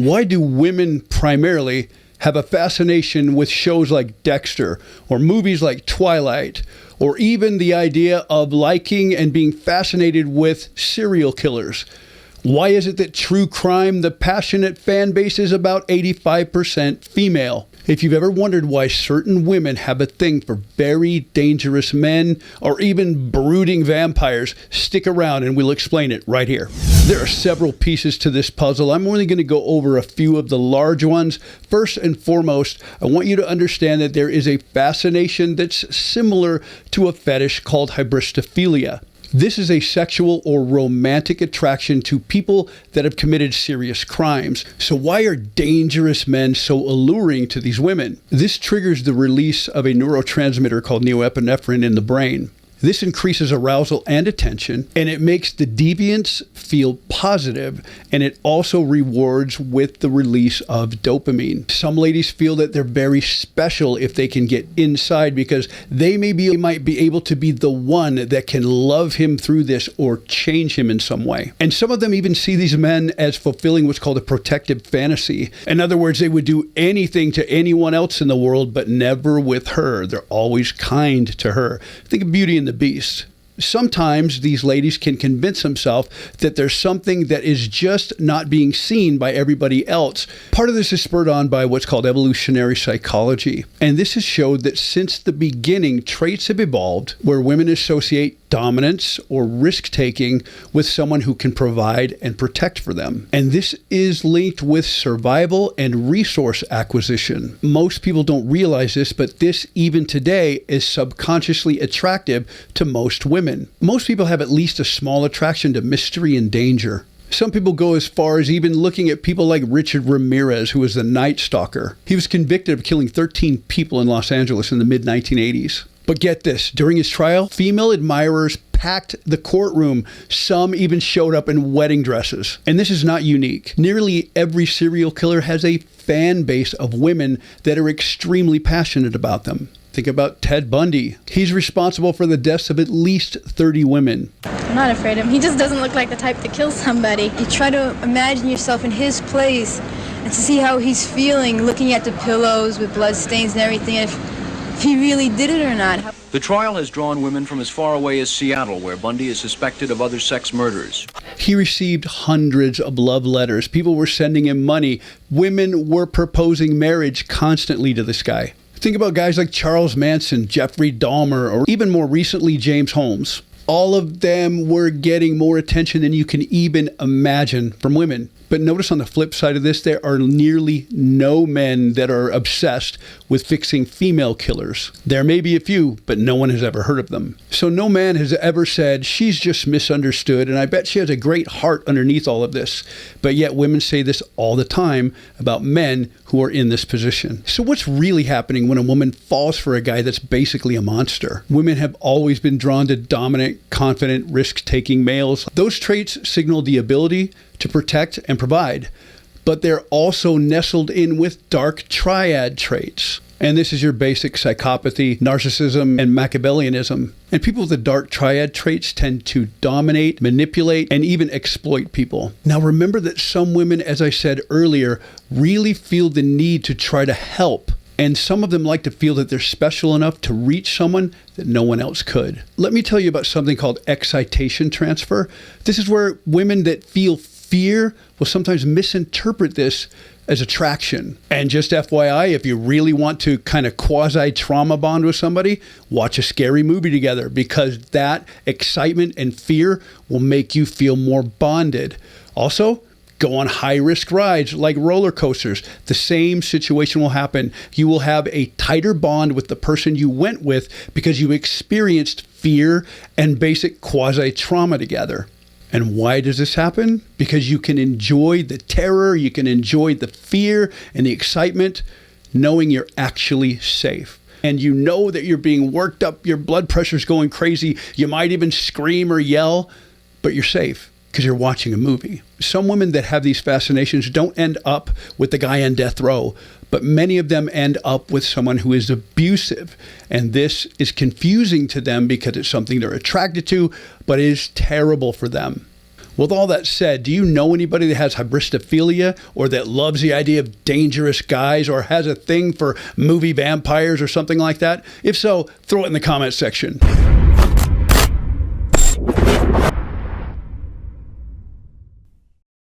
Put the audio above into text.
Why do women primarily have a fascination with shows like Dexter or movies like Twilight, or even the idea of liking and being fascinated with serial killers? Why is it that true crime, the passionate fan base, is about 85% female? If you've ever wondered why certain women have a thing for very dangerous men or even brooding vampires, stick around and we'll explain it right here. There are several pieces to this puzzle. I'm only going to go over a few of the large ones. First and foremost, I want you to understand that there is a fascination that's similar to a fetish called Hybristophilia. This is a sexual or romantic attraction to people that have committed serious crimes. So why are dangerous men so alluring to these women? This triggers the release of a neurotransmitter called norepinephrine in the brain. This increases arousal and attention, and it makes the deviants feel positive, and it also rewards with the release of dopamine. Some ladies feel that they're very special if they can get inside because they might be able to be the one that can love him through this or change him in some way. And some of them even see these men as fulfilling what's called a protective fantasy. In other words, they would do anything to anyone else in the world, but never with her. They're always kind to her. Think of Beauty and the Beast. Sometimes these ladies can convince themselves that there's something that is just not being seen by everybody else. Part of this is spurred on by what's called evolutionary psychology. And this has showed that since the beginning, traits have evolved where women associate dominance or risk-taking with someone who can provide and protect for them. And this is linked with survival and resource acquisition. Most people don't realize this, but this even today is subconsciously attractive to most women. Most people have at least a small attraction to mystery and danger. Some people go as far as even looking at people like Richard Ramirez, who was the Night Stalker. He was convicted of killing 13 people in Los Angeles in the mid-1980s. But get this, during his trial, female admirers packed the courtroom. Some even showed up in wedding dresses. And this is not unique. Nearly every serial killer has a fan base of women that are extremely passionate about them. Think about Ted Bundy. He's responsible for the deaths of at least 30 women. I'm not afraid of him. He just doesn't look like the type to kill somebody. You try to imagine yourself in his place and to see how he's feeling, looking at the pillows with blood stains and everything, if he really did it or not. The trial has drawn women from as far away as Seattle, where Bundy is suspected of other sex murders. He received hundreds of love letters. People were sending him money. Women were proposing marriage constantly to this guy. Think about guys like Charles Manson, Jeffrey Dahmer, or even more recently, James Holmes. All of them were getting more attention than you can even imagine from women. But notice on the flip side of this, there are nearly no men that are obsessed with fixing female killers. There may be a few, but no one has ever heard of them. So no man has ever said, she's just misunderstood, and I bet she has a great heart underneath all of this. But yet women say this all the time about men who are in this position. So what's really happening when a woman falls for a guy that's basically a monster? Women have always been drawn to dominant, confident, risk-taking males. Those traits signal the ability to protect and provide, but they're also nestled in with dark triad traits. And this is your basic psychopathy, narcissism, and Machiavellianism. And people with the dark triad traits tend to dominate, manipulate, and even exploit people. Now remember that some women, as I said earlier, really feel the need to try to help. And some of them like to feel that they're special enough to reach someone that no one else could. Let me tell you about something called excitation transfer. This is where women that feel fear will sometimes misinterpret this as attraction. And just FYI, if you really want to kind of quasi-trauma bond with somebody, watch a scary movie together, because that excitement and fear will make you feel more bonded. Also, go on high-risk rides like roller coasters. The same situation will happen. You will have a tighter bond with the person you went with because you experienced fear and basic quasi-trauma together. And why does this happen? Because you can enjoy the terror, you can enjoy the fear and the excitement, knowing you're actually safe. And you know that you're being worked up, your blood pressure's going crazy, you might even scream or yell, but you're safe because you're watching a movie. Some women that have these fascinations don't end up with the guy on death row, but many of them end up with someone who is abusive. And this is confusing to them because it's something they're attracted to, but it is terrible for them. With all that said, do you know anybody that has hybristophilia or that loves the idea of dangerous guys or has a thing for movie vampires or something like that? If so, throw it in the comments section.